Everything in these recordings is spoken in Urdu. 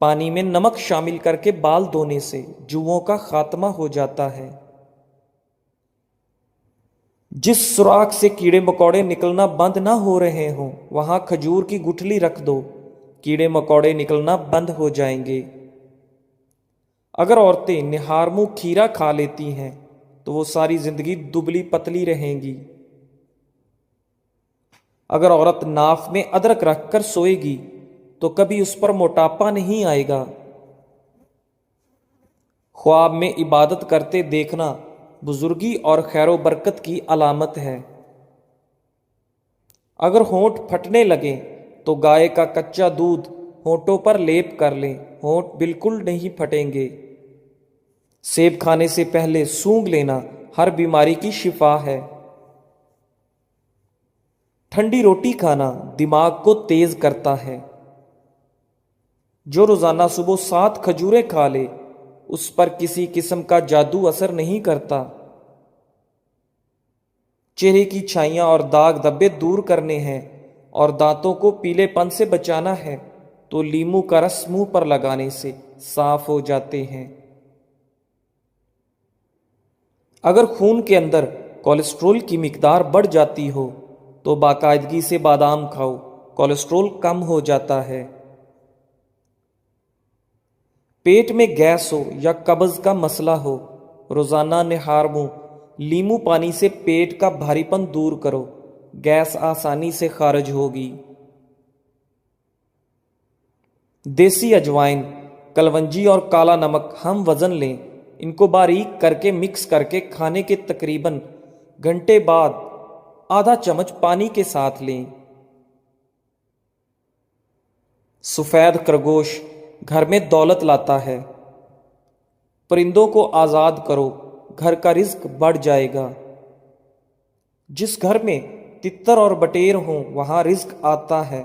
پانی میں نمک شامل کر کے بال دھونے سے جوؤں کا خاتمہ ہو جاتا ہے۔ جس سوراخ سے کیڑے مکوڑے نکلنا بند نہ ہو رہے ہوں وہاں کھجور کی گٹھلی رکھ دو، کیڑے مکوڑے نکلنا بند ہو جائیں گے۔ اگر عورتیں نہار منہ کھیرا کھا لیتی ہیں تو وہ ساری زندگی دبلی پتلی رہیں گی۔ اگر عورت ناف میں ادرک رکھ کر سوئے گی تو کبھی اس پر موٹاپا نہیں آئے گا۔ خواب میں عبادت کرتے دیکھنا بزرگی اور خیر و برکت کی علامت ہے۔ اگر ہونٹ پھٹنے لگیں تو گائے کا کچا دودھ ہونٹوں پر لیپ کر لیں، ہونٹ بالکل نہیں پھٹیں گے۔ سیب کھانے سے پہلے سونگھ لینا ہر بیماری کی شفا ہے۔ ٹھنڈی روٹی کھانا دماغ کو تیز کرتا ہے۔ جو روزانہ صبح 7 کھجوریں کھا لے اس پر کسی قسم کا جادو اثر نہیں کرتا۔ چہرے کی چھائیاں اور داغ دھبے دور کرنے ہیں اور دانتوں کو پیلے پن سے بچانا ہے تو لیموں کا رس منہ پر لگانے سے صاف ہو جاتے ہیں۔ اگر خون کے اندر کولیسٹرول کی مقدار بڑھ جاتی ہو تو باقاعدگی سے بادام کھاؤ، کولیسٹرول کم ہو جاتا ہے۔ پیٹ میں گیس ہو یا قبض کا مسئلہ ہو، روزانہ نہار منہ لیمو پانی سے پیٹ کا بھاری پن دور کرو، گیس آسانی سے خارج ہوگی۔ دیسی اجوائن، کلونجی اور کالا نمک ہم وزن لیں، ان کو باریک کر کے مکس کر کے کھانے کے تقریباً گھنٹے بعد آدھا چمچ پانی کے ساتھ لیں۔ سفید خرگوش گھر میں دولت لاتا ہے۔ پرندوں کو آزاد کرو، گھر کا رزق بڑھ جائے گا۔ جس گھر میں تتر اور بٹیر ہوں وہاں رزق آتا ہے۔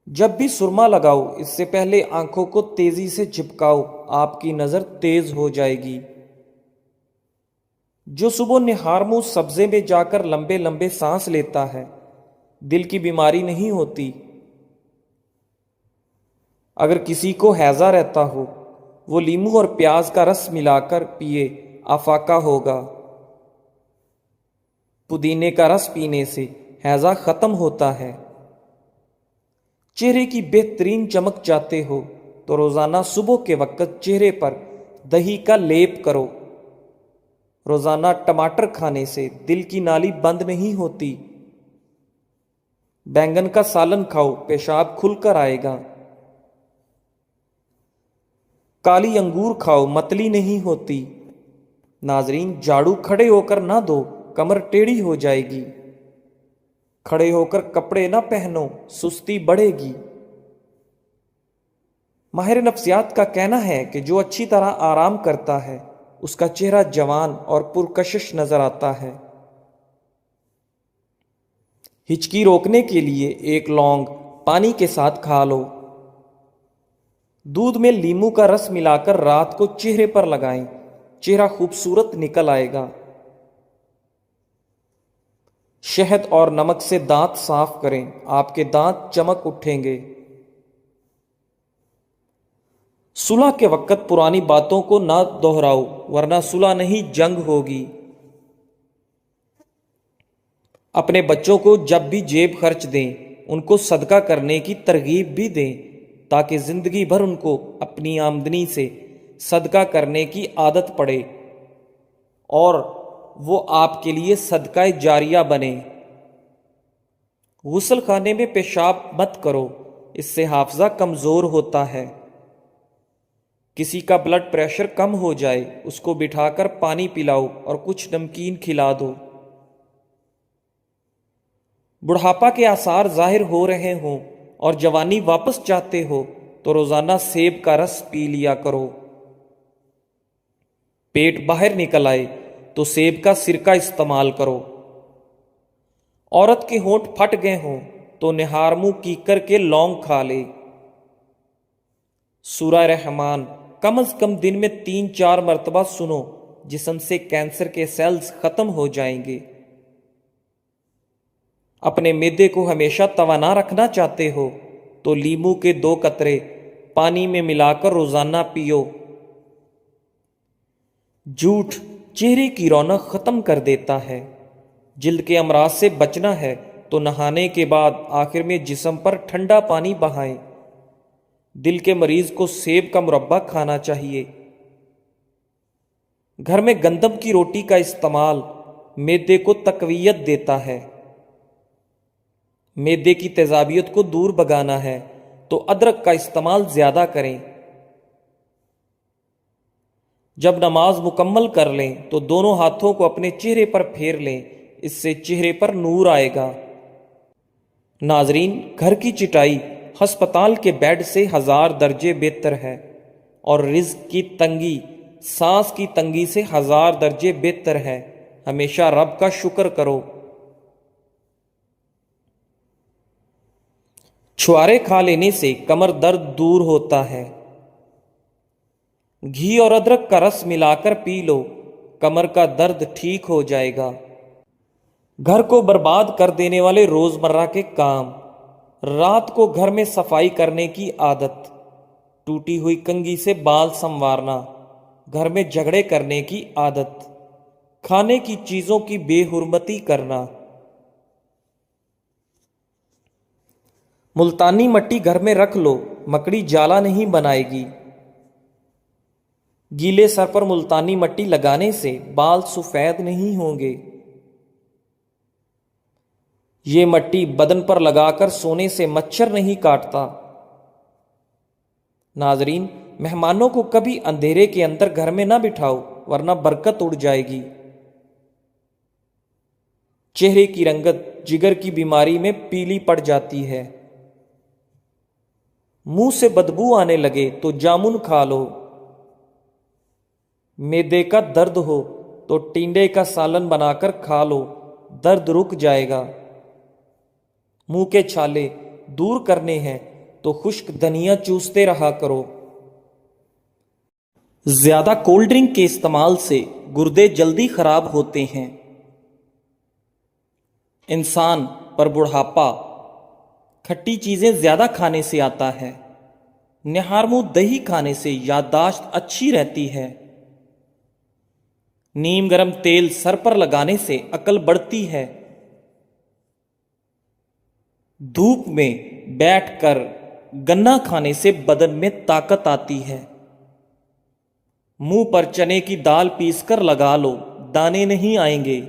جب بھی سرما لگاؤ اس سے پہلے آنکھوں کو تیزی سے جھپکاؤ، آپ کی نظر تیز ہو جائے گی۔ جو صبح نہار منہ سبزے میں جا کر لمبے لمبے سانس لیتا ہے دل کی بیماری نہیں ہوتی۔ اگر کسی کو ہیضہ رہتا ہو وہ لیموں اور پیاز کا رس ملا کر پیے، افاقہ ہوگا۔ پودینے کا رس پینے سے ہیضہ ختم ہوتا ہے۔ چہرے کی بہترین چمک چاہتے ہو تو روزانہ صبح کے وقت چہرے پر دہی کا لیپ کرو۔ روزانہ ٹماٹر کھانے سے دل کی نالی بند نہیں ہوتی۔ بینگن کا سالن کھاؤ، پیشاب کھل کر آئے گا۔ کالی انگور کھاؤ، متلی نہیں ہوتی۔ ناظرین، جھاڑو کھڑے ہو کر نہ دو، کمر ٹیڑھی ہو جائے گی۔ کھڑے ہو کر کپڑے نہ پہنو، سستی بڑھے گی۔ ماہر نفسیات کا کہنا ہے کہ جو اچھی طرح آرام کرتا ہے اس کا چہرہ جوان اور پرکشش نظر آتا ہے۔ ہچکی روکنے کے لیے 1 لونگ پانی کے ساتھ کھا لو۔ دودھ میں لیموں کا رس ملا کر رات کو چہرے پر لگائیں، چہرہ خوبصورت نکل آئے گا۔ شہد اور نمک سے دانت صاف کریں، آپ کے دانت چمک اٹھیں گے۔ صلح کے وقت پرانی باتوں کو نہ دہراؤ ورنہ صلح نہیں جنگ ہوگی۔ اپنے بچوں کو جب بھی جیب خرچ دیں ان کو صدقہ کرنے کی ترغیب بھی دیں تاکہ زندگی بھر ان کو اپنی آمدنی سے صدقہ کرنے کی عادت پڑے اور وہ آپ کے لیے صدقہ جاریہ بنے۔ غسل خانے میں پیشاب مت کرو، اس سے حافظہ کمزور ہوتا ہے۔ کسی کا بلڈ پریشر کم ہو جائے اس کو بٹھا کر پانی پلاؤ اور کچھ نمکین کھلا دو۔ بڑھاپا کے آثار ظاہر ہو رہے ہوں اور جوانی واپس چاہتے ہو تو روزانہ سیب کا رس پی لیا کرو۔ پیٹ باہر نکل آئے تو سیب کا سرکہ استعمال کرو۔ عورت کے ہونٹ پھٹ گئے ہوں تو نہار منہ کیکر کے لونگ کھا لے۔ سورہ رحمان کم از کم دن میں 3-4 مرتبہ سنو، جسم سے کینسر کے سیلز ختم ہو جائیں گے۔ اپنے معدے کو ہمیشہ توانا رکھنا چاہتے ہو تو لیمو کے 2 قطرے پانی میں ملا کر روزانہ پیو۔ جھوٹ چہرے کی رونق ختم کر دیتا ہے۔ جلد کے امراض سے بچنا ہے تو نہانے کے بعد آخر میں جسم پر ٹھنڈا پانی بہائیں۔ دل کے مریض کو سیب کا مربع کھانا چاہیے۔ گھر میں گندم کی روٹی کا استعمال معدے کو تقویت دیتا ہے۔ معدے کی تیزابیت کو دور بھگانا ہے تو ادرک کا استعمال زیادہ کریں۔ جب نماز مکمل کر لیں تو دونوں ہاتھوں کو اپنے چہرے پر پھیر لیں، اس سے چہرے پر نور آئے گا۔ ناظرین، گھر کی چٹائی ہسپتال کے بیڈ سے 1000 درجے بہتر ہے، اور رزق کی تنگی سانس کی تنگی سے 1000 درجے بہتر ہے۔ ہمیشہ رب کا شکر کرو۔ چھوارے کھا لینے سے کمر درد دور ہوتا ہے۔ گھی اور ادرک کا رس ملا کر پی لو، کمر کا درد ٹھیک ہو جائے گا۔ گھر کو برباد کر دینے والے روزمرہ کے کام: رات کو گھر میں صفائی کرنے کی عادت، ٹوٹی ہوئی کنگھی سے بال سنوارنا، گھر میں جھگڑے کرنے کی عادت، کھانے کی چیزوں کی بے حرمتی کرنا۔ ملتانی مٹی گھر میں رکھ لو، مکڑی جالا نہیں بنائے گی۔ گیلے سر پر ملتانی مٹی لگانے سے بال سفید نہیں ہوں گے۔ یہ مٹی بدن پر لگا کر سونے سے مچھر نہیں کاٹتا۔ ناظرین، مہمانوں کو کبھی اندھیرے کے اندر گھر میں نہ بٹھاؤ ورنہ برکت اڑ جائے گی۔ چہرے کی رنگت جگر کی بیماری میں پیلی پڑ جاتی ہے۔ منہ سے بدبو آنے لگے تو جامن کھا لو۔ معدے کا درد ہو تو ٹینڈے کا سالن بنا کر کھا لو، درد رک جائے گا۔ منہ کے چھالے دور کرنے ہیں تو خشک دھنیا چوستے رہا کرو۔ زیادہ کولڈ ڈرنک کے استعمال سے گردے جلدی خراب ہوتے ہیں۔ انسان پر بڑھاپا کھٹی چیزیں زیادہ کھانے سے آتا ہے۔ نہار منہ دہی کھانے سے یادداشت اچھی رہتی ہے۔ نیم گرم تیل سر پر لگانے سے عقل بڑھتی ہے۔ دھوپ میں بیٹھ کر گنا کھانے سے بدن میں طاقت آتی ہے۔ منہ پر چنے کی دال پیس کر لگا لو، دانے نہیں آئیں گے۔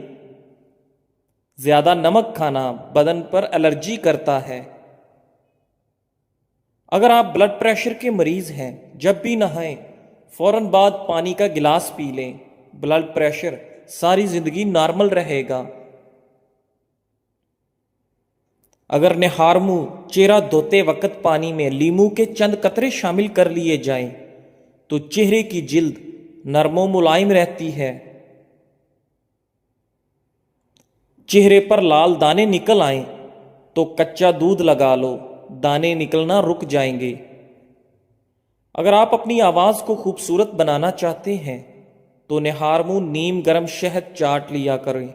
زیادہ نمک کھانا بدن پر الرجی کرتا ہے۔ اگر آپ بلڈ پریشر کے مریض ہیں، جب بھی نہائیں فوراً بعد پانی کا گلاس پی لیں، بلڈ پریشر ساری زندگی نارمل رہے گا۔ اگر نہار منہ چہرہ دھوتے وقت پانی میں لیمو کے چند قطرے شامل کر لیے جائیں تو چہرے کی جلد نرم و ملائم رہتی ہے۔ چہرے پر لال دانے نکل آئیں تو کچا دودھ لگا لو، دانے نکلنا رک جائیں گے۔ اگر آپ اپنی آواز کو خوبصورت بنانا چاہتے ہیں تو نہار منہ نیم گرم شہد چاٹ لیا کریں۔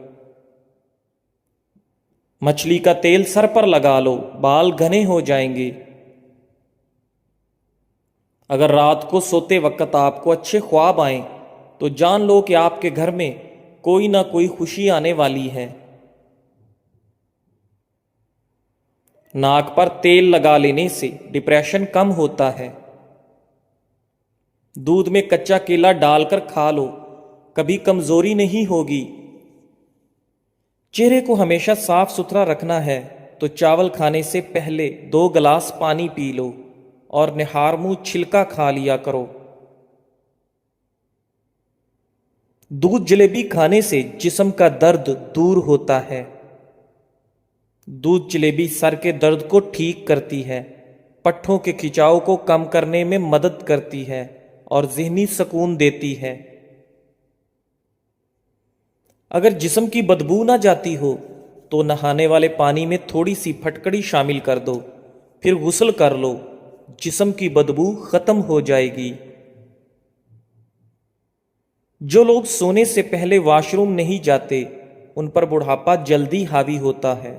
مچھلی کا تیل سر پر لگا لو، بال گھنے ہو جائیں گے۔ اگر رات کو سوتے وقت آپ کو اچھے خواب آئیں تو جان لو کہ آپ کے گھر میں کوئی نہ کوئی خوشی آنے والی ہے۔ ناک پر تیل لگا لینے سے ڈپریشن کم ہوتا ہے۔ دودھ میں کچا کیلا ڈال کر کھا لو، کبھی کمزوری نہیں ہوگی۔ چہرے کو ہمیشہ صاف ستھرا رکھنا ہے تو چاول کھانے سے پہلے 2 گلاس پانی پی لو اور نہار منہ چھلکا کھا لیا کرو۔ دودھ جلیبی کھانے سے جسم کا درد دور ہوتا ہے۔ دودھ جلیبی سر کے درد کو ٹھیک کرتی ہے، پٹھوں کے کھچاؤ کو کم کرنے میں مدد کرتی ہے اور ذہنی سکون دیتی ہے۔ اگر جسم کی بدبو نہ جاتی ہو تو نہانے والے پانی میں تھوڑی سی پھٹکڑی شامل کر دو، پھر غسل کر لو، جسم کی بدبو ختم ہو جائے گی۔ جو لوگ سونے سے پہلے واش روم نہیں جاتے ان پر بڑھاپا جلدی حاوی ہوتا ہے۔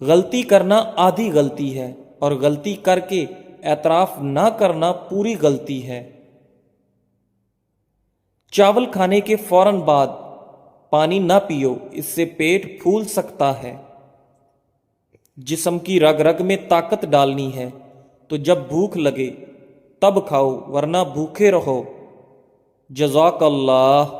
غلطی کرنا آدھی غلطی ہے اور غلطی کر کے اعتراف نہ کرنا پوری غلطی ہے۔ چاول کھانے کے فوراً بعد پانی نہ پیو، اس سے پیٹ پھول سکتا ہے۔ جسم کی رگ رگ میں طاقت ڈالنی ہے تو جب بھوک لگے تب کھاؤ، ورنہ بھوکے رہو۔ جزاک اللہ۔